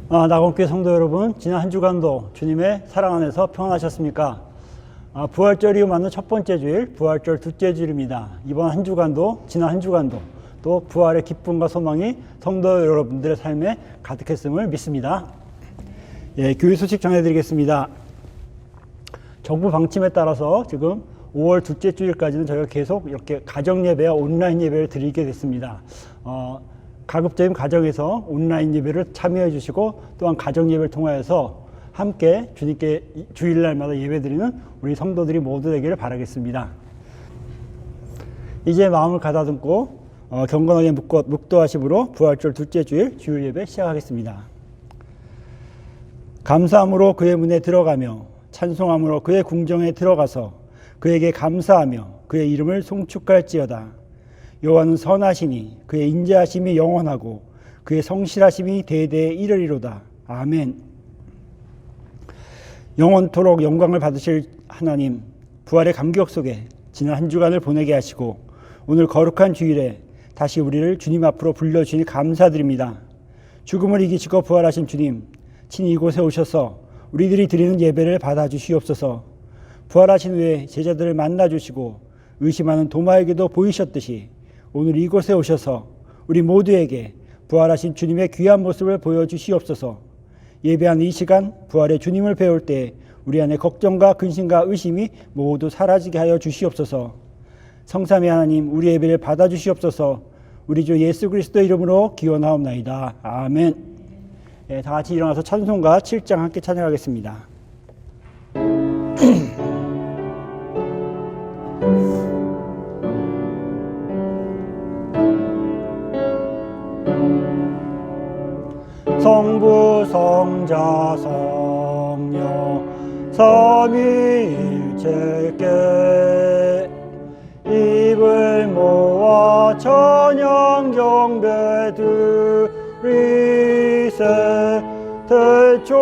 낙원교회 성도 여러분, 지난 한 주간도 주님의 사랑 안에서 평안하셨습니까? 부활절이 맞는 첫 번째 주일, 부활절 둘째 주일입니다. 이번 한 주간도, 지난 한 주간도 또 부활의 기쁨과 소망이 성도 여러분들의 삶에 가득했음을 믿습니다. 교회 소식 전해드리겠습니다. 정부 방침에 따라서 지금 5월 둘째 주일까지는 저희가 계속 이렇게 가정 예배와 온라인 예배를 드리게 됐습니다. 가급적인 가정에서 온라인 예배를 참여해 주시고 또한 가정 예배를 통하여서 함께 주님께 주일날마다 예배 드리는 우리 성도들이 모두 되기를 바라겠습니다. 이제 마음을 가다듬고 경건하게 묵도하심으로 부활절 둘째 주일 주일 예배 시작하겠습니다. 감사함으로 그의 문에 들어가며 찬송함으로 그의 궁정에 들어가서 그에게 감사하며 그의 이름을 송축할지어다. 여호와는 선하시니 그의 인자하심이 영원하고 그의 성실하심이 대대에 이르리로다. 아멘. 영원토록 영광을 받으실 하나님, 부활의 감격 속에 지난 한 주간을 보내게 하시고 오늘 거룩한 주일에 다시 우리를 주님 앞으로 불러주시니 감사드립니다. 죽음을 이기시고 부활하신 주님, 친히 이곳에 오셔서 우리들이 드리는 예배를 받아주시옵소서. 부활하신 후에 제자들을 만나주시고 의심하는 도마에게도 보이셨듯이 오늘 이곳에 오셔서 우리 모두에게 부활하신 주님의 귀한 모습을 보여주시옵소서. 예배하는 이 시간 부활의 주님을 배울 때 우리 안에 걱정과 근심과 의심이 모두 사라지게 하여 주시옵소서. 성삼위 하나님, 우리 예배를 받아주시옵소서. 우리 주 예수 그리스도의 이름으로 기원하옵나이다. 아멘. 다 같이 일어나서 찬송가 7장 함께 찬양하겠습니다. 성부 성자 성령 삼위일체께 입을 모아 찬양 경배 드리세. 태초부터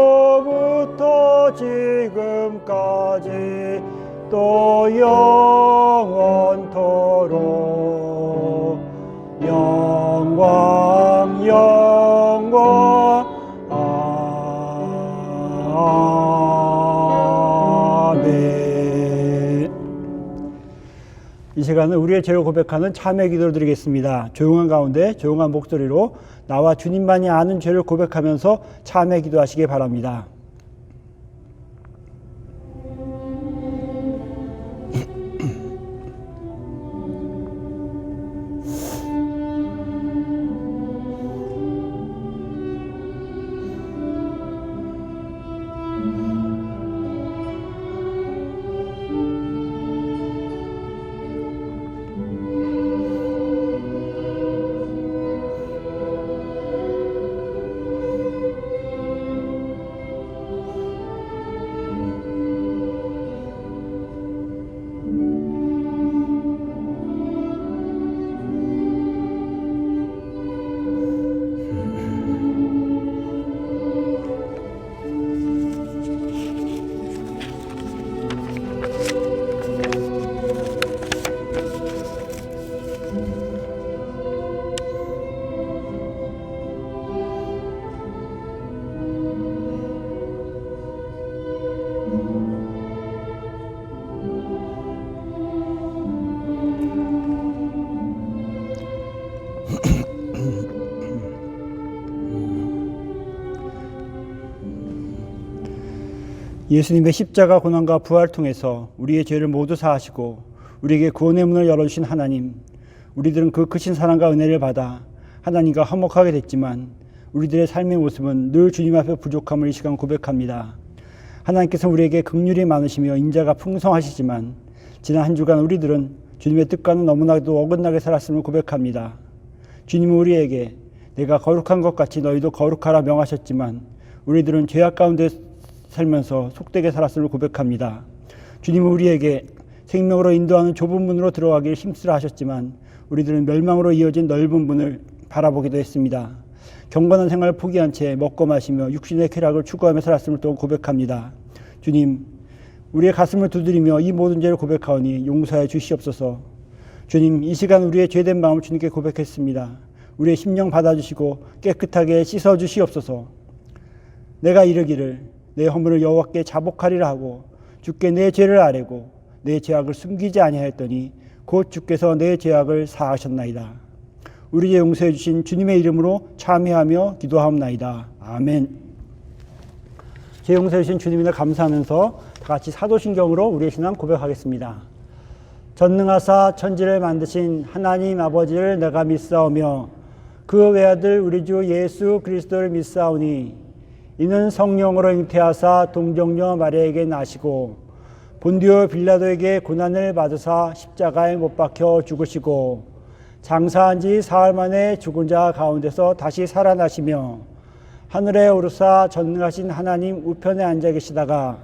지금까지 또 영원토록 영광 영광 아멘. 이 시간은 우리의 죄를 고백하는 참회 기도를 드리겠습니다. 조용한 가운데 조용한 목소리로 나와 주님만이 아는 죄를 고백하면서 참회 기도하시기 바랍니다. 예수님의 십자가 고난과 부활을 통해서 우리의 죄를 모두 사하시고 우리에게 구원의 문을 열어주신 하나님, 우리들은 그 크신 사랑과 은혜를 받아 하나님과 화목하게 됐지만 우리들의 삶의 모습은 늘 주님 앞에 부족함을 이 시간 고백합니다. 하나님께서 우리에게 긍휼이 많으시며 인자가 풍성하시지만 지난 한 주간 우리들은 주님의 뜻과는 너무나도 어긋나게 살았음을 고백합니다. 주님은 우리에게 내가 거룩한 것 같이 너희도 거룩하라 명하셨지만 우리들은 죄악 가운데 살면서 속되게 살았음을 고백합니다. 주님은 우리에게 생명으로 인도하는 좁은 문으로 들어가길 힘쓰라 하셨지만 우리들은 멸망으로 이어진 넓은 문을 바라보기도 했습니다. 경건한 생활을 포기한 채 먹고 마시며 육신의 쾌락을 추구하며 살았음을 또 고백합니다. 주님, 우리의 가슴을 두드리며 이 모든 죄를 고백하오니 용서해 주시옵소서. 주님, 이 시간 우리의 죄된 마음을 주님께 고백했습니다. 우리의 심령 받아주시고 깨끗하게 씻어주시옵소서. 내가 이르기를 내 허물을 여호와께 자복하리라 하고 주께 내 죄를 아뢰고 내 죄악을 숨기지 아니하였더니 곧 주께서 내 죄악을 사하셨나이다. 우리 죄 용서해 주신 주님의 이름으로 참회하며 기도하옵나이다. 아멘. 죄 용서해 주신 주님을 감사하면서 다 같이 사도신경으로 우리의 신앙 고백하겠습니다. 전능하사 천지를 만드신 하나님 아버지를 내가 믿사오며 그 외아들 우리 주 예수 그리스도를 믿사오니 이는 성령으로 잉태하사 동정녀 마리아에게 나시고 본디오 빌라도에게 고난을 받으사 십자가에 못 박혀 죽으시고 장사한 지 사흘 만에 죽은 자 가운데서 다시 살아나시며 하늘에 오르사 전능하신 하나님 우편에 앉아 계시다가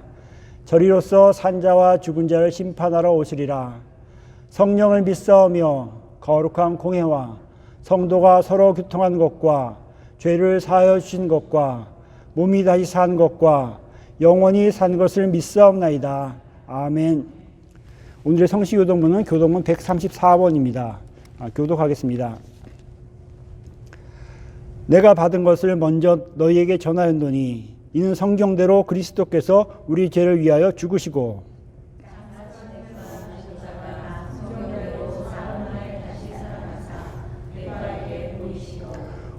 저리로서 산자와 죽은 자를 심판하러 오시리라. 성령을 믿사오며 거룩한 공회와 성도가 서로 교통한 것과 죄를 사하여 주신 것과 몸이 다시 산 것과 영원히 산 것을 믿사옵나이다. 아멘. 오늘의 성시교동문은 교동문 134번입니다. 교독하겠습니다. 내가 받은 것을 먼저 너희에게 전하였노니 이는 성경대로 그리스도께서 우리 죄를 위하여 죽으시고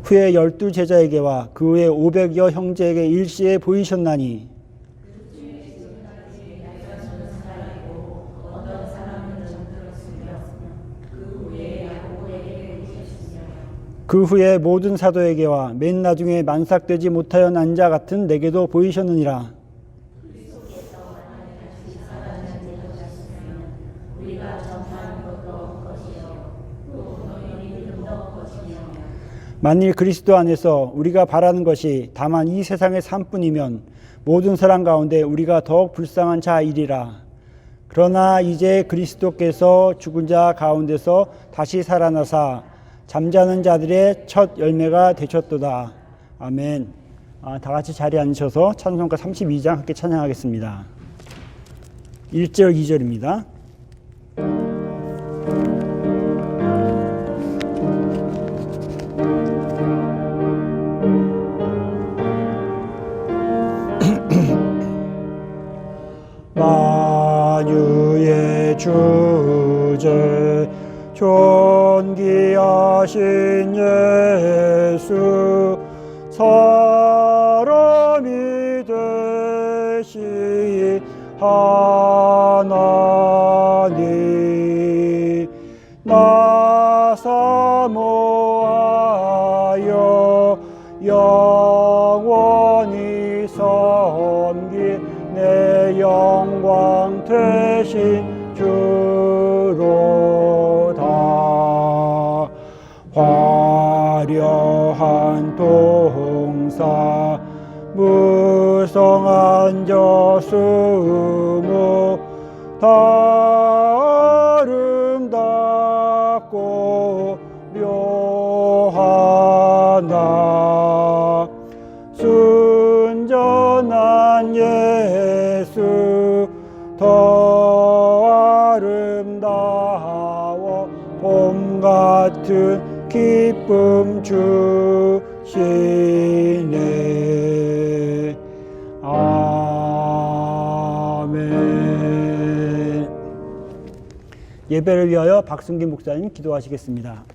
후에 12 제자에게와 그 후에 500여 형제에게 일시에 보이셨나니 그 후에 모든 사도에게와 맨 나중에 만삭되지 못하여 난 자 같은 내게도 보이셨느니라. 만일 그리스도 안에서 우리가 바라는 것이 다만 이 세상의 삶뿐이면 모든 사람 가운데 우리가 더욱 불쌍한 자이리라. 그러나 이제 그리스도께서 죽은 자 가운데서 다시 살아나사 잠자는 자들의 첫 열매가 되셨도다. 아멘. 다 같이 자리에 앉으셔서 찬송가 32장 함께 찬양하겠습니다. 1절 2절입니다. 만유의 주제 존귀하신 예수 사람이 되시 하나님 나 사모하여 영원히 섬긴 내 영광 되신 주로다. 화려한 동사 무성한 저수모 다 아름답고 묘하나 순전한 예수 더 아름다워 봄 같은 기쁨 주시네. 아멘. 예배를 위하여 박승기 목사님 기도하시겠습니다.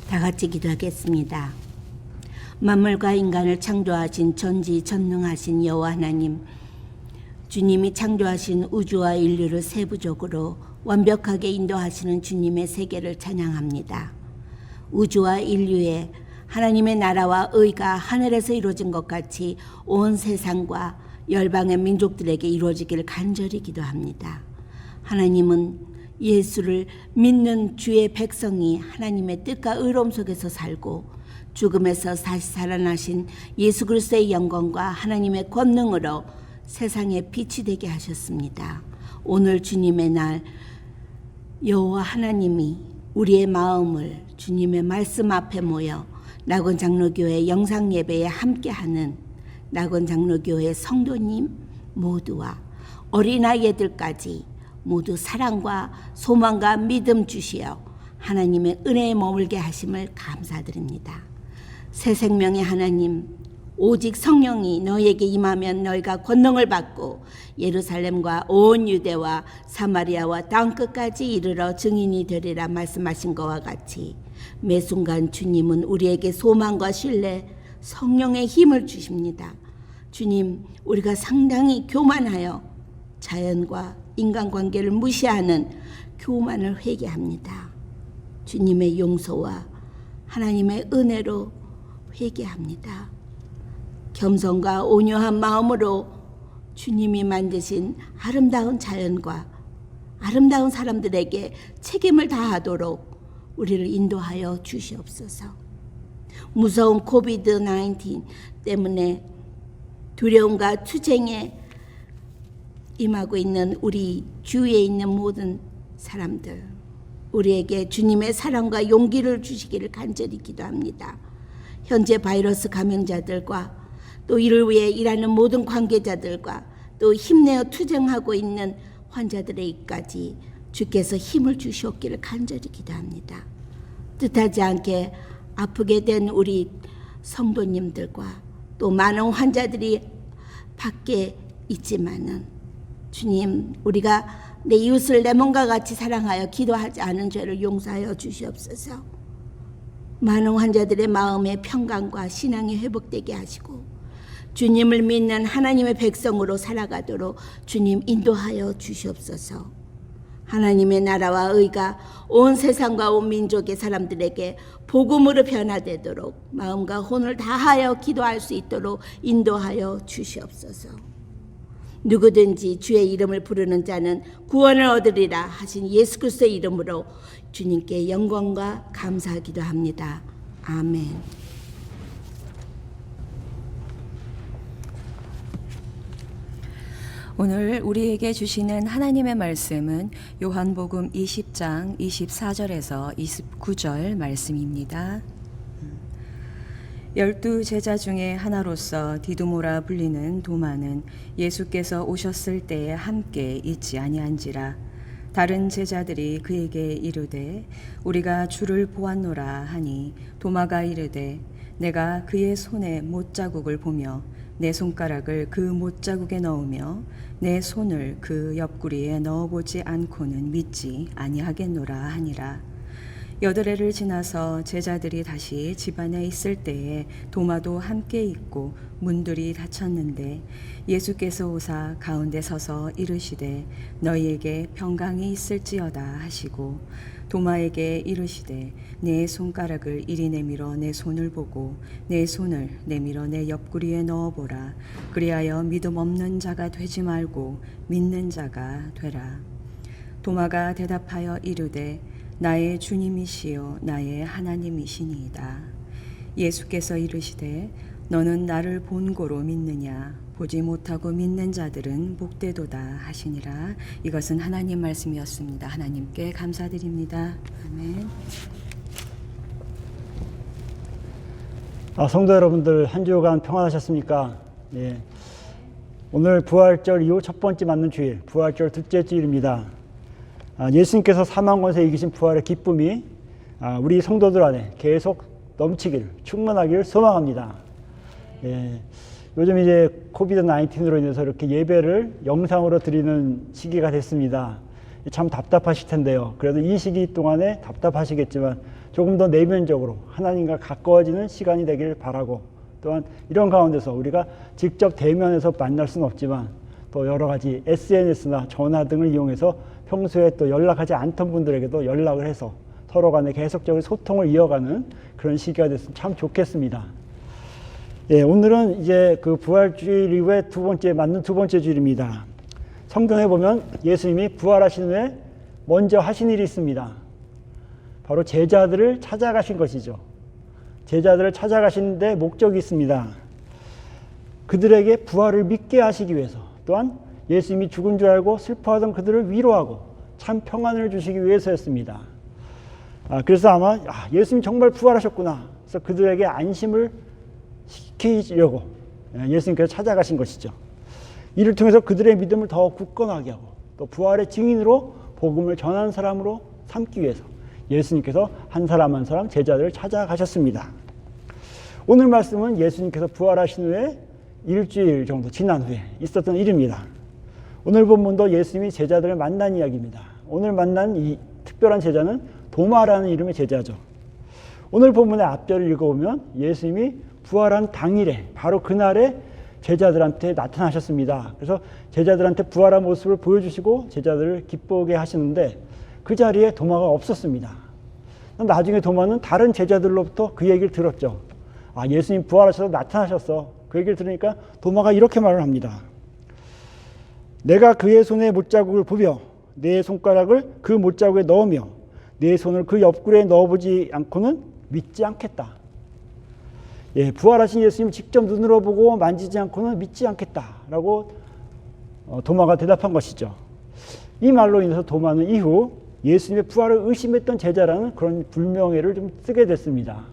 다 같이 기도하겠습니다. 만물과 인간을 창조하신 전지전능하신 여호와 하나님, 주님이 창조하신 우주와 인류를 세부적으로 완벽하게 인도하시는 주님의 세계를 찬양합니다. 우주와 인류에 하나님의 나라와 의가 하늘에서 이루어진 것 같이 온 세상과 열방의 민족들에게 이루어지기를 간절히 기도합니다. 하나님은 예수를 믿는 주의 백성이 하나님의 뜻과 의로움 속에서 살고 죽음에서 다시 살아나신 예수 그리스도의 영광과 하나님의 권능으로 세상에 빛이 되게 하셨습니다. 오늘 주님의 날 여호와 하나님이 우리의 마음을 주님의 말씀 앞에 모여 낙원 장로교회 영상 예배에 함께하는 낙원 장로교회 성도님 모두와 어린아이들까지 모두 사랑과 소망과 믿음 주시어 하나님의 은혜에 머물게 하심을 감사드립니다. 새 생명의 하나님, 오직 성령이 너희에게 임하면 너희가 권능을 받고 예루살렘과 온 유대와 사마리아와 땅끝까지 이르러 증인이 되리라 말씀하신 것과 같이 매 순간 주님은 우리에게 소망과 신뢰, 성령의 힘을 주십니다. 주님, 우리가 상당히 교만하여 자연과 인간관계를 무시하는 교만을 회개합니다. 주님의 용서와 하나님의 은혜로 회개합니다. 겸손과 온유한 마음으로 주님이 만드신 아름다운 자연과 아름다운 사람들에게 책임을 다하도록 우리를 인도하여 주시옵소서. 무서운 코비드-19 때문에 두려움과 투쟁에 임하고 있는 우리 주위에 있는 모든 사람들, 우리에게 주님의 사랑과 용기를 주시기를 간절히 기도합니다. 현재 바이러스 감염자들과 또 이를 위해 일하는 모든 관계자들과 또 힘내어 투쟁하고 있는 환자들에게까지 주께서 힘을 주시옵기를 간절히 기도합니다. 뜻하지 않게 아프게 된 우리 성도님들과 또 많은 환자들이 밖에 있지만은 주님, 우리가 내 이웃을 내 몸과 같이 사랑하여 기도하지 않은 죄를 용서하여 주시옵소서. 많은 환자들의 마음의 평강과 신앙이 회복되게 하시고 주님을 믿는 하나님의 백성으로 살아가도록 주님 인도하여 주시옵소서. 하나님의 나라와 의가 온 세상과 온 민족의 사람들에게 복음으로 변화되도록 마음과 혼을 다하여 기도할 수 있도록 인도하여 주시옵소서. 누구든지 주의 이름을 부르는 자는 구원을 얻으리라 하신 예수 그리스도의 이름으로 주님께 영광과 감사하기도 합니다. 아멘. 오늘 우리에게 주시는 하나님의 말씀은 요한복음 20장 24절에서 29절 말씀입니다. 12 제자 중에 하나로서 디두모라 불리는 도마는 예수께서 오셨을 때에 함께 있지 아니한지라. 다른 제자들이 그에게 이르되 우리가 주를 보았노라 하니 도마가 이르되 내가 그의 손에 못자국을 보며 내 손가락을 그 못자국에 넣으며 내 손을 그 옆구리에 넣어보지 않고는 믿지 아니하겠노라 하니라. 8해를 지나서 제자들이 다시 집안에 있을 때에 도마도 함께 있고 문들이 닫혔는데 예수께서 오사 가운데 서서 이르시되 너희에게 평강이 있을지어다 하시고 도마에게 이르시되 내 손가락을 이리 내밀어 내 손을 보고 내 손을 내밀어 내 옆구리에 넣어보라. 그리하여 믿음 없는 자가 되지 말고 믿는 자가 되라. 도마가 대답하여 이르되 나의 주님이시요 나의 하나님이시니이다. 예수께서 이르시되 너는 나를 본고로 믿느냐? 보지 못하고 믿는 자들은 복되도다 하시니라. 이것은 하나님 말씀이었습니다. 하나님께 감사드립니다. 아멘. 성도 여러분들, 한 주간 평안하셨습니까? 예. 오늘 부활절 이후 첫 번째 맞는 주일, 부활절 둘째 주일입니다. 예수님께서 사망 권세 이기신 부활의 기쁨이 우리 성도들 안에 계속 넘치기를, 충만하기를 소망합니다. 예. 요즘 이제 코비드-19으로 인해서 이렇게 예배를 영상으로 드리는 시기가 됐습니다. 참 답답하실 텐데요. 그래도 이 시기 동안에 답답하시겠지만 조금 더 내면적으로 하나님과 가까워지는 시간이 되길 바라고, 또한 이런 가운데서 우리가 직접 대면해서 만날 수는 없지만 또 여러 가지 SNS나 전화 등을 이용해서 평소에 또 연락하지 않던 분들에게도 연락을 해서 서로 간에 계속적인 소통을 이어가는 그런 시기가 됐으면 참 좋겠습니다. 예, 오늘은 이제 그 부활주일 이후에 맞는 두 번째 주일입니다. 성경에 보면 예수님이 부활하신 후에 먼저 하신 일이 있습니다. 바로 제자들을 찾아가신 것이죠. 제자들을 찾아가시는데 목적이 있습니다. 그들에게 부활을 믿게 하시기 위해서, 또한 예수님이 죽은 줄 알고 슬퍼하던 그들을 위로하고 참 평안을 주시기 위해서였습니다. 그래서 아마 예수님이 정말 부활하셨구나, 그래서 그들에게 안심을 시키려고 예수님께서 찾아가신 것이죠. 이를 통해서 그들의 믿음을 더 굳건하게 하고 또 부활의 증인으로 복음을 전하는 사람으로 삼기 위해서 예수님께서 한 사람 한 사람 제자들을 찾아가셨습니다. 오늘 말씀은 예수님께서 부활하신 후에 일주일 정도 지난 후에 있었던 일입니다. 오늘 본문도 예수님이 제자들을 만난 이야기입니다. 오늘 만난 이 특별한 제자는 도마라는 이름의 제자죠. 오늘 본문의 앞절을 읽어보면 예수님이 부활한 당일에 바로 그날에 제자들한테 나타나셨습니다. 그래서 제자들한테 부활한 모습을 보여주시고 제자들을 기쁘게 하시는데 그 자리에 도마가 없었습니다. 나중에 도마는 다른 제자들로부터 그 얘기를 들었죠. 아, 예수님 부활하셔서 나타나셨어. 그 얘기를 들으니까 도마가 이렇게 말을 합니다. 내가 그의 손에 못자국을 보며 내 손가락을 그 못자국에 넣으며 내 손을 그 옆구리에 넣어보지 않고는 믿지 않겠다. 예, 부활하신 예수님 직접 눈으로 보고 만지지 않고는 믿지 않겠다라고 도마가 대답한 것이죠. 이 말로 인해서 도마는 이후 예수님의 부활을 의심했던 제자라는 그런 불명예를 좀 쓰게 됐습니다.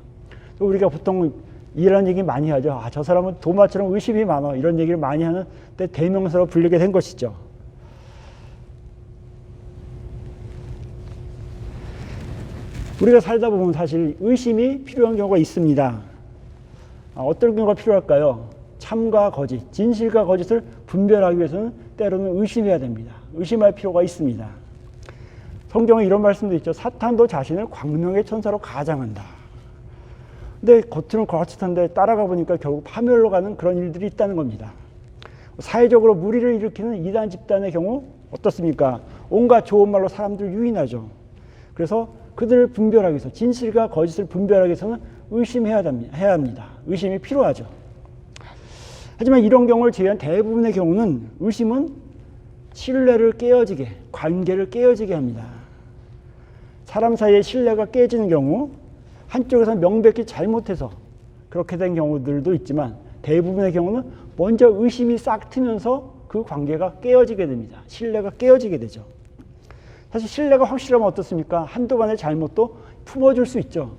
또 우리가 보통 이런 얘기 많이 하죠. 아, 저 사람은 도마처럼 의심이 많아. 이런 얘기를 많이 하는 때 대명사로 불리게 된 것이죠. 우리가 살다 보면 사실 의심이 필요한 경우가 있습니다. 어떤 경우가 필요할까요? 참과 거짓, 진실과 거짓을 분별하기 위해서는 때로는 의심해야 됩니다. 의심할 필요가 있습니다. 성경에 이런 말씀도 있죠. 사탄도 자신을 광명의 천사로 가장한다. 근데 겉으로는 그렇듯한데 따라가 보니까 결국 파멸로 가는 그런 일들이 있다는 겁니다. 사회적으로 무리를 일으키는 이단 집단의 경우 어떻습니까? 온갖 좋은 말로 사람들을 유인하죠. 그래서 그들을 분별하기 위해서 진실과 거짓을 분별하기 위해서는 의심해야 합니다. 의심이 필요하죠. 하지만 이런 경우를 제외한 대부분의 경우는 의심은 신뢰를 깨어지게, 관계를 깨어지게 합니다. 사람 사이의 신뢰가 깨지는 경우 한쪽에서 명백히 잘못해서 그렇게 된 경우들도 있지만 대부분의 경우는 먼저 의심이 싹 트면서 그 관계가 깨어지게 됩니다. 신뢰가 깨어지게 되죠. 사실 신뢰가 확실하면 어떻습니까? 한두 번의 잘못도 품어줄 수 있죠.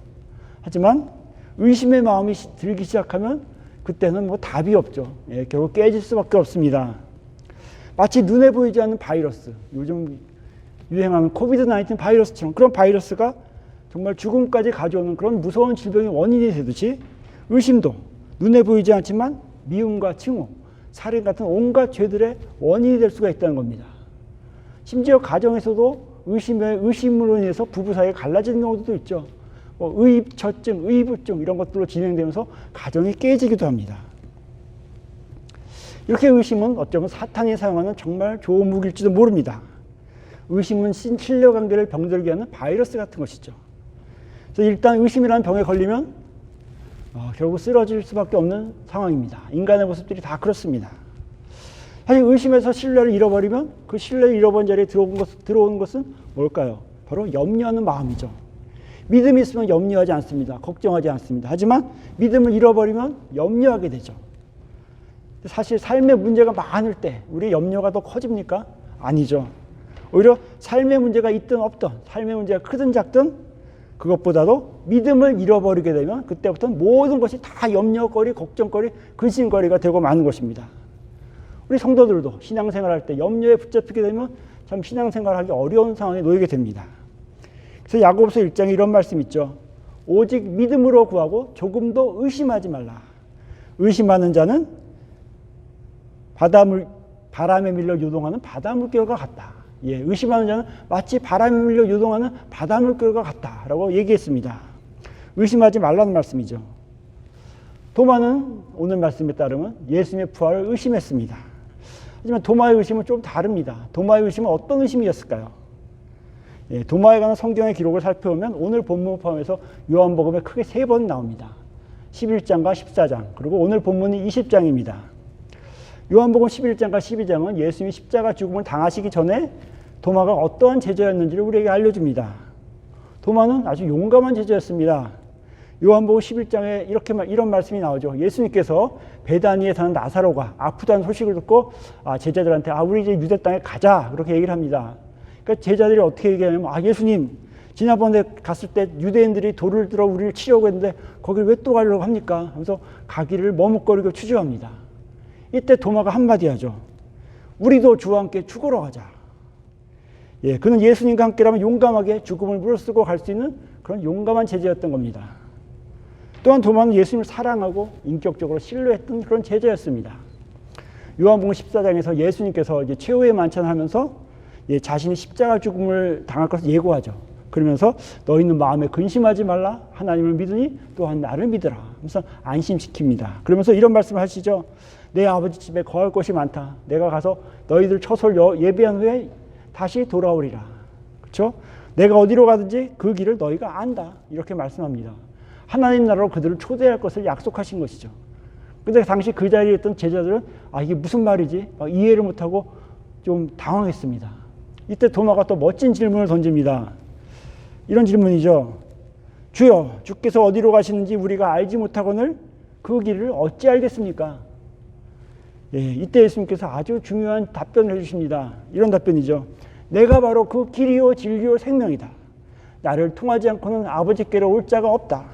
하지만 의심의 마음이 들기 시작하면 그때는 뭐 답이 없죠. 예, 결국 깨질 수밖에 없습니다. 마치 눈에 보이지 않는 바이러스, 요즘 유행하는 코비드-19 바이러스처럼 그런 바이러스가 정말 죽음까지 가져오는 그런 무서운 질병의 원인이 되듯이 의심도 눈에 보이지 않지만 미움과 증오, 살인 같은 온갖 죄들의 원인이 될 수가 있다는 겁니다. 심지어 가정에서도 의심으로 인해서 부부 사이가 갈라지는 경우도 있죠. 의입처증, 의부증 이런 것들로 진행되면서 가정이 깨지기도 합니다. 이렇게 의심은 어쩌면 사탄이 사용하는 정말 좋은 무기일지도 모릅니다. 의심은 신뢰관계를 병들게 하는 바이러스 같은 것이죠. 그래서 일단 의심이라는 병에 걸리면 결국 쓰러질 수밖에 없는 상황입니다. 인간의 모습들이 다 그렇습니다. 사실 의심에서 신뢰를 잃어버리면 그 신뢰를 잃어버린 자리에 들어오는 것은 뭘까요? 바로 염려하는 마음이죠. 믿음이 있으면 염려하지 않습니다. 걱정하지 않습니다. 하지만 믿음을 잃어버리면 염려하게 되죠. 사실 삶의 문제가 많을 때 우리의 염려가 더 커집니까? 아니죠. 오히려 삶의 문제가 있든 없든 삶의 문제가 크든 작든 그것보다도 믿음을 잃어버리게 되면 그때부터는 모든 것이 다 염려거리, 걱정거리, 근심거리가 되고 마는 것입니다. 우리 성도들도 신앙생활할 때 염려에 붙잡히게 되면 참 신앙생활하기 어려운 상황에 놓이게 됩니다. 그래서 야고보서 1장에 이런 말씀 있죠. 오직 믿음으로 구하고 조금도 의심하지 말라. 의심하는 자는 바람에 밀려 요동하는 바닷물결과 같다. 예, 의심하는 자는 마치 바람에 밀려 요동하는 바닷물결과 같다라고 얘기했습니다. 의심하지 말라는 말씀이죠. 도마는 오늘 말씀에 따르면 예수님의 부활을 의심했습니다. 하지만 도마의 의심은 좀 다릅니다. 도마의 의심은 어떤 의심이었을까요? 예, 도마에 관한 성경의 기록을 살펴보면 오늘 본문 포함해서 요한복음에 크게 3번 나옵니다. 11장과 14장 그리고 오늘 본문이 20장입니다. 요한복음 11장과 12장은 예수님이 십자가 죽음을 당하시기 전에 도마가 어떠한 제자였는지를 우리에게 알려줍니다. 도마는 아주 용감한 제자였습니다. 요한복음 11장에 이런 말씀이 나오죠. 예수님께서 베다니에 사는 나사로가 아프다는 소식을 듣고 제자들한테 우리 이제 유대 땅에 가자 그렇게 얘기를 합니다. 그러니까 제자들이 어떻게 얘기하냐면 예수님 지난번에 갔을 때 유대인들이 돌을 들어 우리를 치려고 했는데 거길 왜 또 가려고 합니까? 하면서 가기를 머뭇거리고 추저합니다. 이때 도마가 한마디 하죠. 우리도 주와 함께 죽으러 가자. 예, 그는 예수님과 함께라면 용감하게 죽음을 무릅쓰고 갈 수 있는 그런 용감한 제자였던 겁니다. 또한 도마는 예수님을 사랑하고 인격적으로 신뢰했던 그런 제자였습니다. 요한복음 14장에서 예수님께서 이제 최후의 만찬을 하면서 자신이 십자가 죽음을 당할 것을 예고하죠. 그러면서 너희는 마음에 근심하지 말라. 하나님을 믿으니 또한 나를 믿으라. 하면서 안심시킵니다. 그러면서 이런 말씀을 하시죠. 내 아버지 집에 거할 곳이 많다. 내가 가서 너희들 처소를 예비한 후에 다시 돌아오리라. 그렇죠? 내가 어디로 가든지 그 길을 너희가 안다. 이렇게 말씀합니다. 하나님 나라로 그들을 초대할 것을 약속하신 것이죠. 근데 당시 그 자리에 있던 제자들은 이게 무슨 말이지? 이해를 못하고 좀 당황했습니다. 이때 도마가 또 멋진 질문을 던집니다. 이런 질문이죠. 주여, 주께서 어디로 가시는지 우리가 알지 못하거늘 그 길을 어찌 알겠습니까? 예, 이때 예수님께서 아주 중요한 답변을 해주십니다. 이런 답변이죠. 내가 바로 그 길이요 진리요 생명이다. 나를 통하지 않고는 아버지께로 올 자가 없다.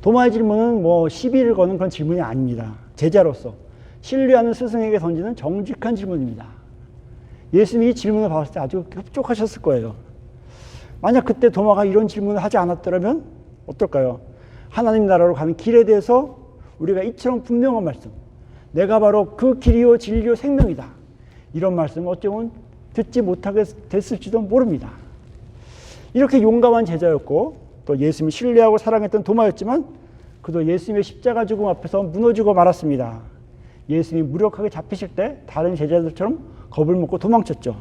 도마의 질문은 시비를 거는 그런 질문이 아닙니다. 제자로서 신뢰하는 스승에게 던지는 정직한 질문입니다. 예수님이 이 질문을 받았을 때 아주 흡족하셨을 거예요. 만약 그때 도마가 이런 질문을 하지 않았더라면 어떨까요? 하나님 나라로 가는 길에 대해서 우리가 이처럼 분명한 말씀, 내가 바로 그 길이요 진리요 생명이다. 이런 말씀을 어쩌면 듣지 못하게 됐을지도 모릅니다. 이렇게 용감한 제자였고 또 예수님을 신뢰하고 사랑했던 도마였지만 그도 예수님의 십자가 죽음 앞에서 무너지고 말았습니다. 예수님이 무력하게 잡히실 때 다른 제자들처럼 겁을 먹고 도망쳤죠.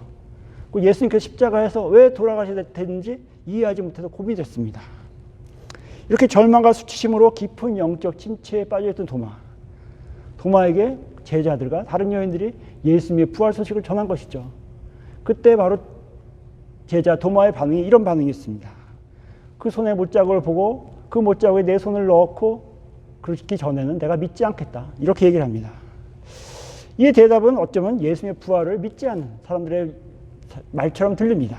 예수님께서 십자가에서 왜 돌아가셔야 되는지 이해하지 못해서 고민됐습니다. 이렇게 절망과 수치심으로 깊은 영적 침체에 빠져있던 도마에게 제자들과 다른 여인들이 예수님의 부활 소식을 전한 것이죠. 그때 바로 제자 도마의 반응이 이런 반응이었습니다. 그 손에 못자국을 보고 그 못자국에 내 손을 넣고 그렇기 전에는 내가 믿지 않겠다. 이렇게 얘기를 합니다. 이 대답은 어쩌면 예수님의 부활을 믿지 않는 사람들의 말처럼 들립니다.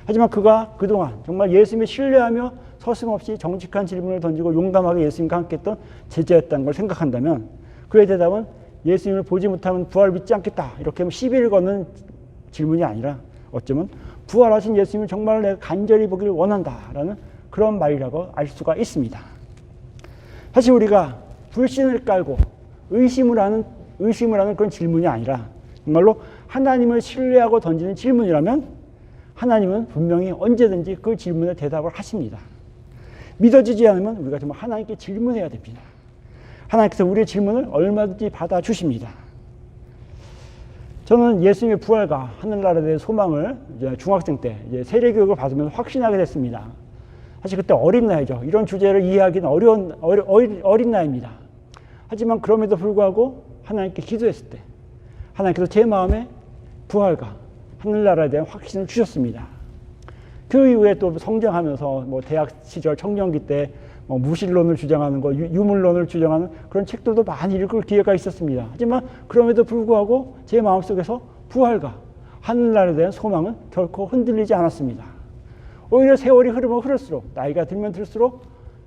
하지만 그가 그동안 정말 예수님을 신뢰하며 서슴없이 정직한 질문을 던지고 용감하게 예수님과 함께했던 제자였다는 걸 생각한다면 그의 대답은 예수님을 보지 못하면 부활을 믿지 않겠다. 이렇게 시비를 거는 질문이 아니라 어쩌면 부활하신 예수님을 정말 내가 간절히 보기를 원한다라는 그런 말이라고 알 수가 있습니다. 사실 우리가 불신을 깔고 의심을 하는 그런 질문이 아니라 정말로 하나님을 신뢰하고 던지는 질문이라면 하나님은 분명히 언제든지 그 질문에 대답을 하십니다. 믿어지지 않으면 우리가 정말 하나님께 질문해야 됩니다. 하나님께서 우리의 질문을 얼마든지 받아주십니다. 저는 예수님의 부활과 하늘나라에 대한 소망을 이제 중학생 때 이제 세례교육을 받으면서 확신하게 됐습니다. 사실 그때 어린 나이죠. 이런 주제를 이해하기는 어린 나이입니다. 하지만 그럼에도 불구하고 하나님께 기도했을 때 하나님께서 제 마음에 부활과 하늘나라에 대한 확신을 주셨습니다. 그 이후에 또 성장하면서 대학 시절 청년기 때 무신론을 주장하는 거, 유물론을 주장하는 그런 책들도 많이 읽을 기회가 있었습니다. 하지만 그럼에도 불구하고 제 마음속에서 부활과 하늘나라에 대한 소망은 결코 흔들리지 않았습니다. 오히려 세월이 흐르면 흐를수록 나이가 들면 들수록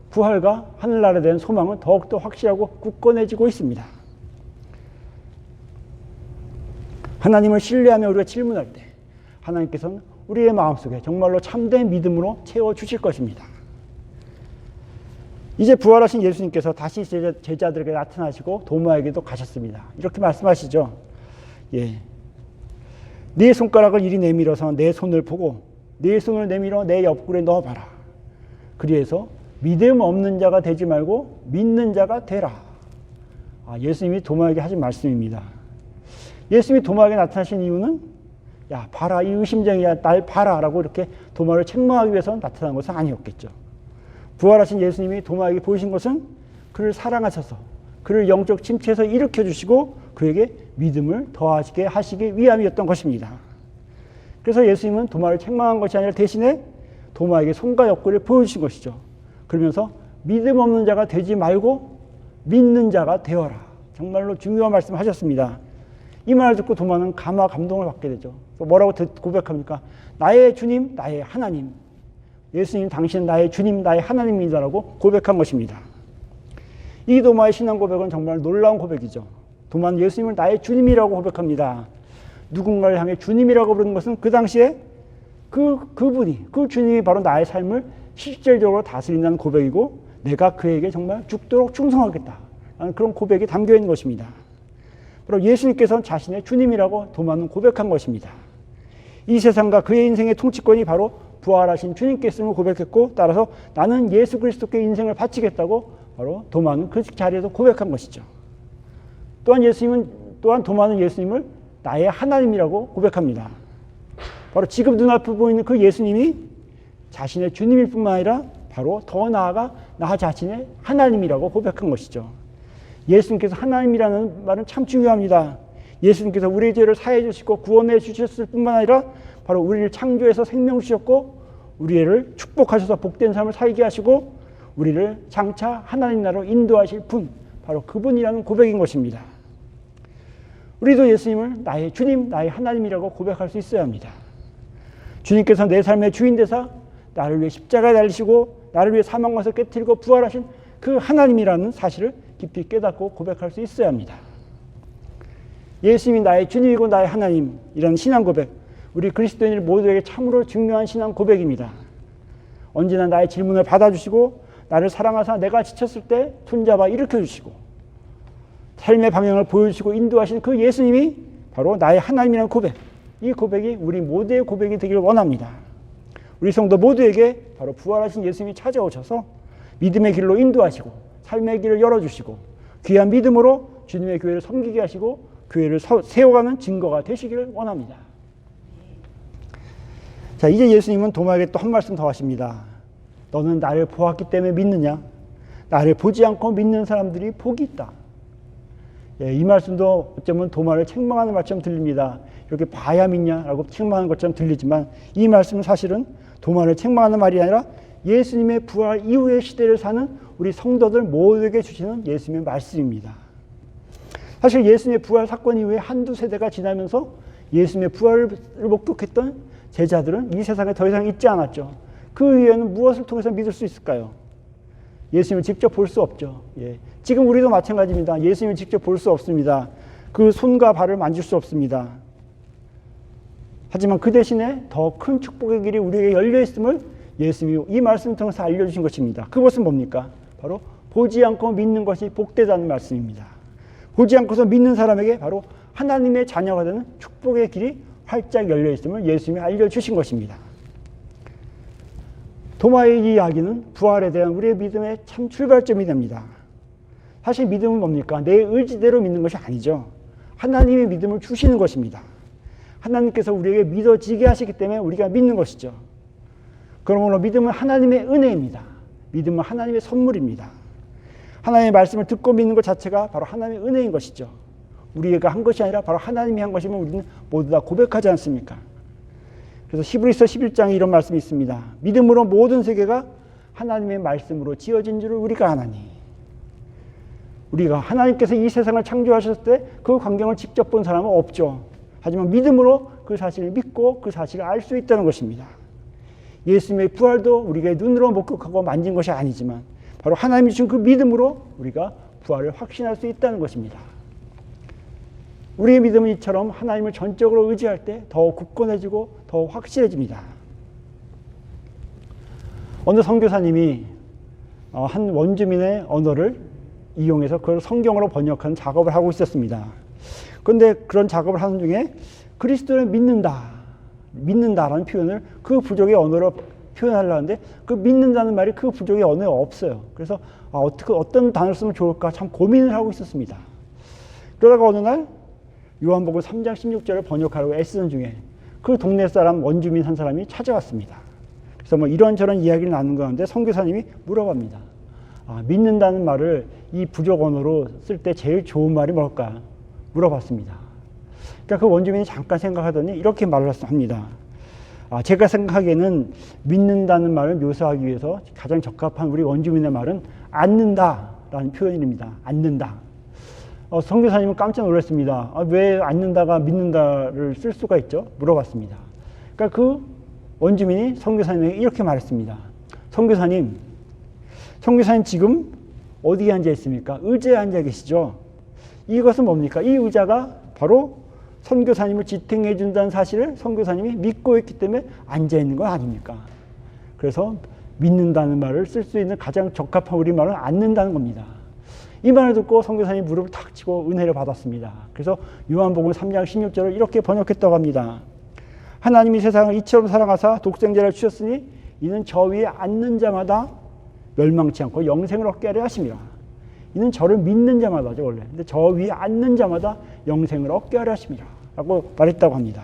부활과 하늘나라에 대한 소망은 더욱더 확실하고 굳건해지고 있습니다. 하나님을 신뢰하며 우리가 질문할 때 하나님께서는 우리의 마음속에 정말로 참된 믿음으로 채워주실 것입니다. 이제 부활하신 예수님께서 다시 제자들에게 나타나시고 도마에게도 가셨습니다. 이렇게 말씀하시죠. 네 손가락을 이리 내밀어서 내 손을 보고 네 손을 내밀어 내 옆구리에 넣어봐라. 그리해서 믿음 없는 자가 되지 말고 믿는 자가 되라. 예수님이 도마에게 하신 말씀입니다. 예수님이 도마에게 나타나신 이유는 야 봐라 이 의심쟁이야 날 봐라 라고 이렇게 도마를 책망하기 위해서 나타난 것은 아니었겠죠. 부활하신 예수님이 도마에게 보이신 것은 그를 사랑하셔서 그를 영적 침체에서 일으켜주시고 그에게 믿음을 더하게 하시기 위함이었던 것입니다. 그래서 예수님은 도마를 책망한 것이 아니라 대신에 도마에게 손과 옆구리를 보여주신 것이죠. 그러면서 믿음 없는 자가 되지 말고 믿는 자가 되어라. 정말로 중요한 말씀을 하셨습니다. 이 말을 듣고 도마는 감동을 받게 되죠. 뭐라고 고백합니까? 나의 주님, 나의 하나님. 예수님 당신은 나의 주님, 나의 하나님이다라고 고백한 것입니다. 이 도마의 신앙 고백은 정말 놀라운 고백이죠. 도마는 예수님을 나의 주님이라고 고백합니다. 누군가를 향해 주님이라고 부르는 것은 그 당시에 그분이, 그 주님이 바로 나의 삶을 실질적으로 다스린다는 고백이고 내가 그에게 정말 죽도록 충성하겠다라는 그런 고백이 담겨 있는 것입니다. 바로 예수님께서는 자신의 주님이라고 도마는 고백한 것입니다. 이 세상과 그의 인생의 통치권이 바로 부활하신 주님께 있음을 고백했고 따라서 나는 예수 그리스도께 인생을 바치겠다고 바로 도마는 그 자리에서 고백한 것이죠. 또한 도마는 예수님을 나의 하나님이라고 고백합니다. 바로 지금 눈앞에 보이는 그 예수님이 자신의 주님일 뿐만 아니라 바로 더 나아가 나 자신의 하나님이라고 고백한 것이죠. 예수님께서 하나님이라는 말은 참 중요합니다. 예수님께서 우리의 죄를 사해 주시고 구원해 주셨을 뿐만 아니라 바로 우리를 창조해서 생명 주셨고 우리를 축복하셔서 복된 삶을 살게 하시고 우리를 장차 하나님 나라로 인도하실 분, 바로 그분이라는 고백인 것입니다. 우리도 예수님을 나의 주님, 나의 하나님이라고 고백할 수 있어야 합니다. 주님께서 내 삶의 주인 되사 나를 위해 십자가에 달리시고 나를 위해 사망에서 깨뜨리고 부활하신 그 하나님이라는 사실을 깊이 깨닫고 고백할 수 있어야 합니다. 예수님이 나의 주님이고 나의 하나님이라는 신앙 고백, 우리 그리스도인들 모두에게 참으로 중요한 신앙 고백입니다. 언제나 나의 질문을 받아주시고 나를 사랑하사 내가 지쳤을 때 손잡아 일으켜주시고 삶의 방향을 보여주시고 인도하신 그 예수님이 바로 나의 하나님이라는 고백, 이 고백이 우리 모두의 고백이 되기를 원합니다. 우리 성도 모두에게 바로 부활하신 예수님이 찾아오셔서 믿음의 길로 인도하시고 삶의 길을 열어주시고 귀한 믿음으로 주님의 교회를 섬기게 하시고 교회를 세워가는 증거가 되시기를 원합니다. 자, 이제 예수님은 도마에게 또 한 말씀 더 하십니다. 너는 나를 보았기 때문에 믿느냐? 나를 보지 않고 믿는 사람들이 복이 있다. 예, 이 말씀도 어쩌면 도마를 책망하는 말처럼 들립니다. 이렇게 봐야 믿냐라고 책망하는 것처럼 들리지만 이 말씀은 사실은 도마를 책망하는 말이 아니라 예수님의 부활 이후의 시대를 사는 우리 성도들 모두에게 주시는 예수님의 말씀입니다. 사실 예수님의 부활 사건 이후에 한두 세대가 지나면서 예수님의 부활을 목격했던 제자들은 이 세상에 더 이상 있지 않았죠. 그 이유에는 무엇을 통해서 믿을 수 있을까요? 예수님을 직접 볼 수 없죠. 예. 지금 우리도 마찬가지입니다. 예수님을 직접 볼 수 없습니다. 그 손과 발을 만질 수 없습니다. 하지만 그 대신에 더 큰 축복의 길이 우리에게 열려 있음을 예수님이 이 말씀을 통해서 알려주신 것입니다. 그것은 뭡니까? 바로 보지 않고 믿는 것이 복되다는 말씀입니다. 보지 않고서 믿는 사람에게 바로 하나님의 자녀가 되는 축복의 길이 활짝 열려 있음을 예수님이 알려주신 것입니다. 도마의 이 이야기는 부활에 대한 우리의 믿음의 참 출발점이 됩니다. 사실 믿음은 뭡니까? 내 의지대로 믿는 것이 아니죠. 하나님의 믿음을 주시는 것입니다. 하나님께서 우리에게 믿어지게 하시기 때문에 우리가 믿는 것이죠. 그러므로 믿음은 하나님의 은혜입니다. 믿음은 하나님의 선물입니다. 하나님의 말씀을 듣고 믿는 것 자체가 바로 하나님의 은혜인 것이죠. 우리가 한 것이 아니라 바로 하나님이 한 것이면 우리는 모두 다 고백하지 않습니까? 그래서 히브리서 11장에 이런 말씀이 있습니다. 믿음으로 모든 세계가 하나님의 말씀으로 지어진 줄을 우리가 아나니. 우리가 하나님께서 이 세상을 창조하셨을 때 그 광경을 직접 본 사람은 없죠. 하지만 믿음으로 그 사실을 믿고 그 사실을 알 수 있다는 것입니다. 예수님의 부활도 우리가 눈으로 목격하고 만진 것이 아니지만 바로 하나님이 주신 그 믿음으로 우리가 부활을 확신할 수 있다는 것입니다. 우리의 믿음은 이처럼 하나님을 전적으로 의지할 때 더 굳건해지고 더 확실해집니다. 어느 선교사님이 한 원주민의 언어를 이용해서 그걸 성경으로 번역하는 작업을 하고 있었습니다. 그런데 그런 작업을 하는 중에 그리스도를 믿는다라는 표현을 그 부족의 언어로 표현하려고 하는데 그 믿는다는 말이 그 부족의 언어에 없어요. 그래서 어떤 단어를 쓰면 좋을까 참 고민을 하고 있었습니다. 그러다가 어느 날 요한복음 3장 16절을 번역하려고 애쓰는 중에 그 동네 사람 원주민 한 사람이 찾아왔습니다. 그래서 뭐 이런저런 이야기를 나누는 가운데 선교사님이 물어봅니다. 믿는다는 말을 이 부족 언어로 쓸 때 제일 좋은 말이 뭘까? 물어봤습니다. 그러니까 그 원주민이 잠깐 생각하더니 이렇게 말을 합니다. 제가 생각하기에는 믿는다는 말을 묘사하기 위해서 가장 적합한 우리 원주민의 말은 앉는다라는 표현입니다. 앉는다. 선교사님은 깜짝 놀랐습니다. 왜 앉는다가 믿는다를 쓸 수가 있죠? 물어봤습니다. 그러니까 그 원주민이 선교사님에게 이렇게 말했습니다. 선교사님 지금 어디에 앉아 있습니까? 의자에 앉아 계시죠? 이것은 뭡니까? 이 의자가 바로 선교사님을 지탱해 준다는 사실을 선교사님이 믿고 있기 때문에 앉아 있는 건 아닙니까? 그래서 믿는다는 말을 쓸 수 있는 가장 적합한 우리말은 앉는다는 겁니다. 이 말을 듣고 선교사님이 무릎을 탁 치고 은혜를 받았습니다. 그래서 요한복음 3장 16절을 이렇게 번역했다고 합니다. 하나님이 세상을 이처럼 사랑하사 독생자를 주셨으니 이는 저 위에 앉는 자마다 멸망치 않고 영생을 얻게 하려 하심이라. 이는 저를 믿는 자마다죠, 원래. 근데 저 위에 앉는 자마다 영생을 얻게 하려 하심이라 라고 말했다고 합니다.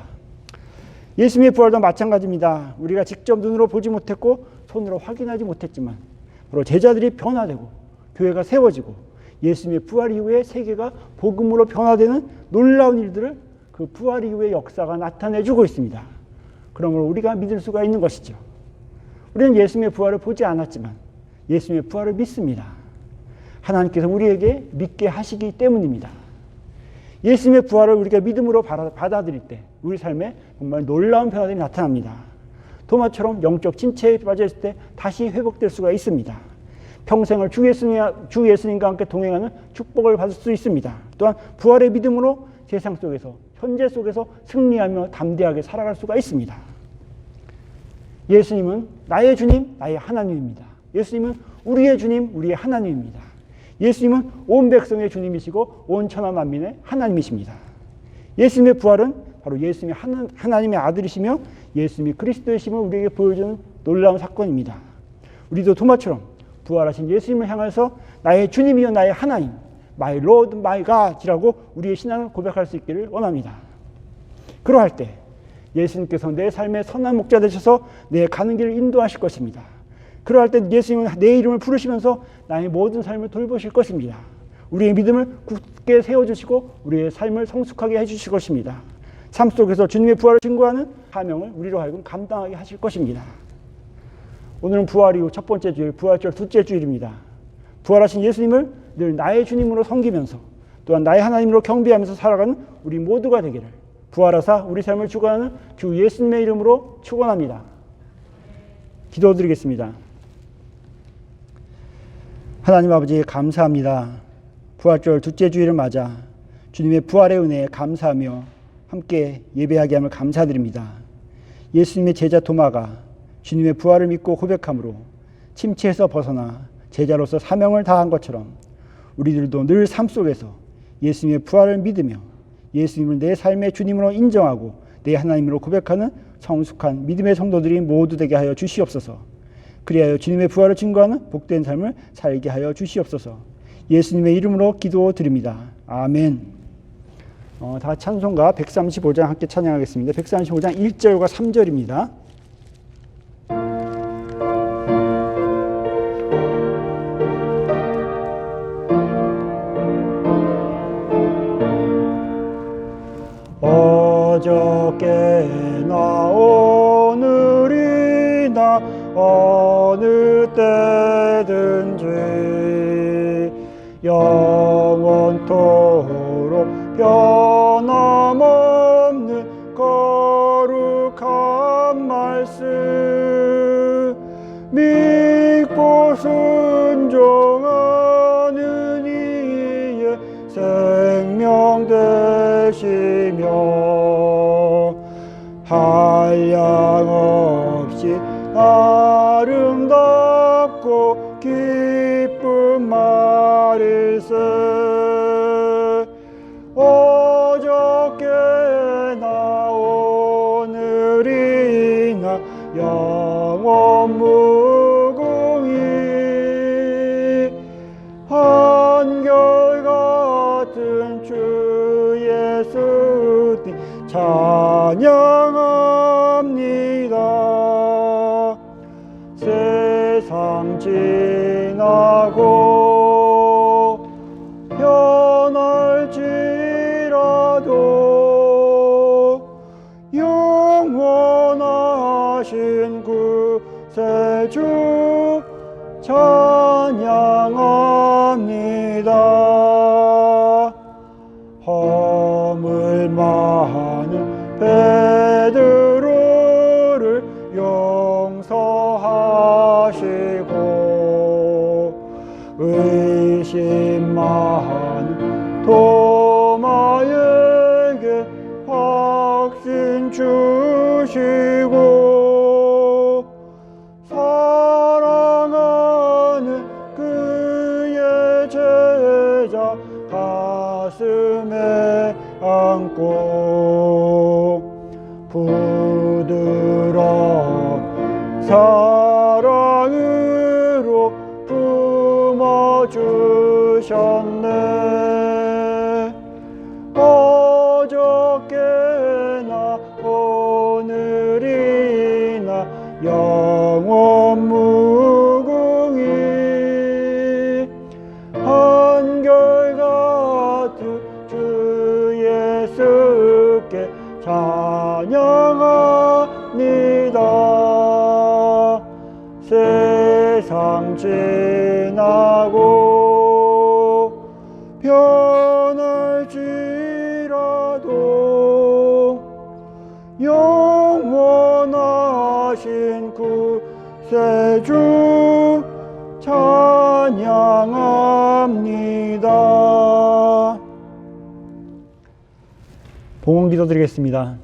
예수님의 부활도 마찬가지입니다. 우리가 직접 눈으로 보지 못했고 손으로 확인하지 못했지만 바로 제자들이 변화되고 교회가 세워지고 예수님의 부활 이후에 세계가 복음으로 변화되는 놀라운 일들을 그 부활 이후의 역사가 나타내주고 있습니다. 그러므로 우리가 믿을 수가 있는 것이죠. 우리는 예수님의 부활을 보지 않았지만 예수님의 부활을 믿습니다. 하나님께서 우리에게 믿게 하시기 때문입니다. 예수님의 부활을 우리가 믿음으로 받아들일 때 우리 삶에 정말 놀라운 변화들이 나타납니다. 도마처럼 영적 침체에 빠졌을 때 다시 회복될 수가 있습니다. 평생을 주 예수님과 함께 동행하는 축복을 받을 수 있습니다. 또한 부활의 믿음으로 세상 속에서 현재 속에서 승리하며 담대하게 살아갈 수가 있습니다. 예수님은 나의 주님, 나의 하나님입니다. 예수님은 우리의 주님, 우리의 하나님입니다. 예수님은 온 백성의 주님이시고 온 천하 만민의 하나님이십니다. 예수님의 부활은 바로 예수님이 하나님의 아들이시며 예수님이 그리스도이심을 우리에게 보여주는 놀라운 사건입니다. 우리도 도마처럼 부활하신 예수님을 향해서 나의 주님이여 나의 하나님, My Lord, My God이라고 우리의 신앙을 고백할 수 있기를 원합니다. 그러할 때 예수님께서 내 삶의 선한 목자 되셔서 내 가는 길을 인도하실 것입니다. 그러할 때 예수님은 내 이름을 부르시면서 나의 모든 삶을 돌보실 것입니다. 우리의 믿음을 굳게 세워주시고 우리의 삶을 성숙하게 해주실 것입니다. 삶 속에서 주님의 부활을 증거하는 사명을 우리로 하여금 감당하게 하실 것입니다. 오늘은 부활 이후 첫 번째 주일, 부활절 둘째 주일입니다. 부활하신 예수님을 늘 나의 주님으로 섬기면서 또한 나의 하나님으로 경배하면서 살아가는 우리 모두가 되기를 부활하사 우리 삶을 주관하는 주 예수님의 이름으로 축원합니다. 기도드리겠습니다. 하나님 아버지 감사합니다. 부활절 둘째 주일을 맞아 주님의 부활의 은혜에 감사하며 함께 예배하게 함을 감사드립니다. 예수님의 제자 도마가 주님의 부활을 믿고 고백함으로 침체에서 벗어나 제자로서 사명을 다한 것처럼 우리들도 늘 삶 속에서 예수님의 부활을 믿으며 예수님을 내 삶의 주님으로 인정하고 내 하나님으로 고백하는 성숙한 믿음의 성도들이 모두 되게 하여 주시옵소서. 그리하여 주님의 부활을 증거하는 복된 삶을 살게 하여 주시옵소서. 예수님의 이름으로 기도드립니다. 아멘. 다 찬송가 135장 함께 찬양하겠습니다. 135장 1절과 3절입니다. 어저께나 오늘이나 어느 때든지 영원토록 변함없는 거룩한 말씀 믿고 순종하는 이의 생명 되시며 한량없이 아름답고 기쁜 말일세 어저께나 오늘이나 영원 무궁히 한결같은 주 예수님 찬양합니다. 세상 지나고 변할지라도 영원하신 구세주 찬양합니다. 허물 많은 베드로를 용서하시고 의심 많은 도마에게 가슴에 안고 부드러운 사랑으로 품어주셨네. 어저께나 오늘이나 영원 무궁히 한결같은 주 예수께 찬양합니다. 세상 지나고 변할지라도 영원하신 구세주 찬양합니다. 봉헌 기도드리겠습니다.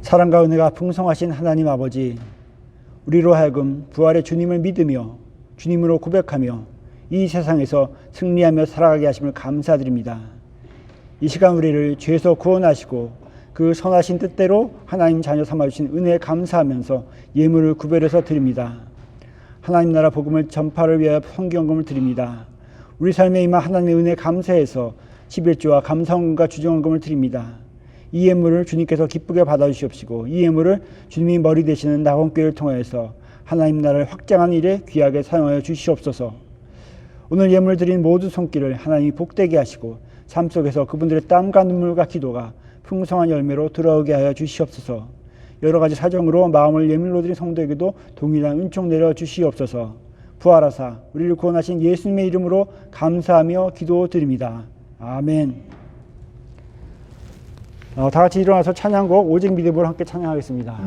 사랑과 은혜가 풍성하신 하나님 아버지, 우리로 하여금 부활의 주님을 믿으며 주님으로 고백하며 이 세상에서 승리하며 살아가게 하심을 감사드립니다. 이 시간 우리를 죄에서 구원하시고 그 선하신 뜻대로 하나님 자녀 삼아주신 은혜에 감사하면서 예물을 구별해서 드립니다. 하나님 나라 복음을 전파를 위하여 성경금을 드립니다. 우리 삶에 임한 하나님의 은혜에 감사해서 11조와 감사원금과 주정원금을 드립니다. 이 예물을 주님께서 기쁘게 받아주시옵시고 이 예물을 주님이 머리 되시는 낙원교회를 통하여서 하나님 나라를 확장하는 일에 귀하게 사용하여 주시옵소서. 오늘 예물 드린 모든 손길을 하나님이 복되게 하시고 삶 속에서 그분들의 땀과 눈물과 기도가 풍성한 열매로 들어오게 하여 주시옵소서. 여러 가지 사정으로 마음을 예물로 드린 성도에게도 동일한 은총 내려 주시옵소서. 부활하사 우리를 구원하신 예수님의 이름으로 감사하며 기도드립니다. 아멘. 다 같이 일어나서 찬양곡 오직 믿음으로 함께 찬양하겠습니다.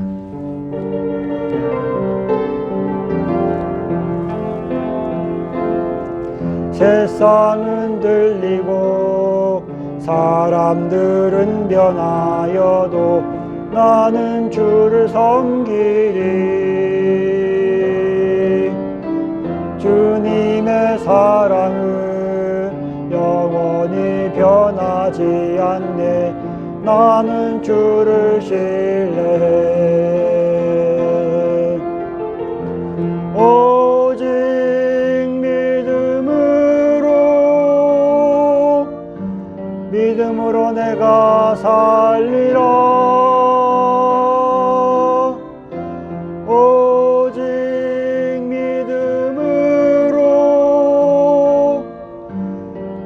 세상은 들리고 사람들은 변하여도 나는 주를 섬기리. 주님의 사랑은 영원히 변하지 않네. 나는 주를 신뢰해. 오직 믿음으로 내가 살리라. 오직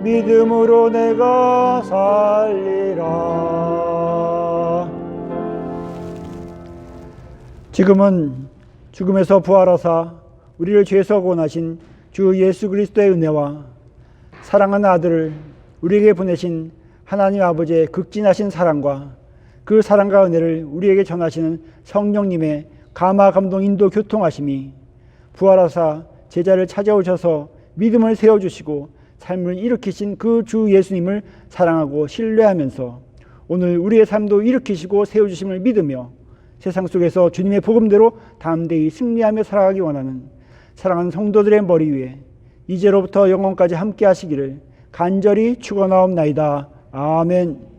믿음으로 내가 살리라. 지금은 죽음에서 부활하사 우리를 죄에서 구원하신 주 예수 그리스도의 은혜와 사랑하는 아들을 우리에게 보내신 하나님 아버지의 극진하신 사랑과 그 사랑과 은혜를 우리에게 전하시는 성령님의 감화 감동 인도 교통하심이 부활하사 제자를 찾아오셔서 믿음을 세워주시고 삶을 일으키신 그 주 예수님을 사랑하고 신뢰하면서 오늘 우리의 삶도 일으키시고 세워주심을 믿으며 세상 속에서 주님의 복음대로 담대히 승리하며 살아가기 원하는 사랑하는 성도들의 머리 위에 이제로부터 영원까지 함께 하시기를 간절히 축원하옵나이다. 아멘.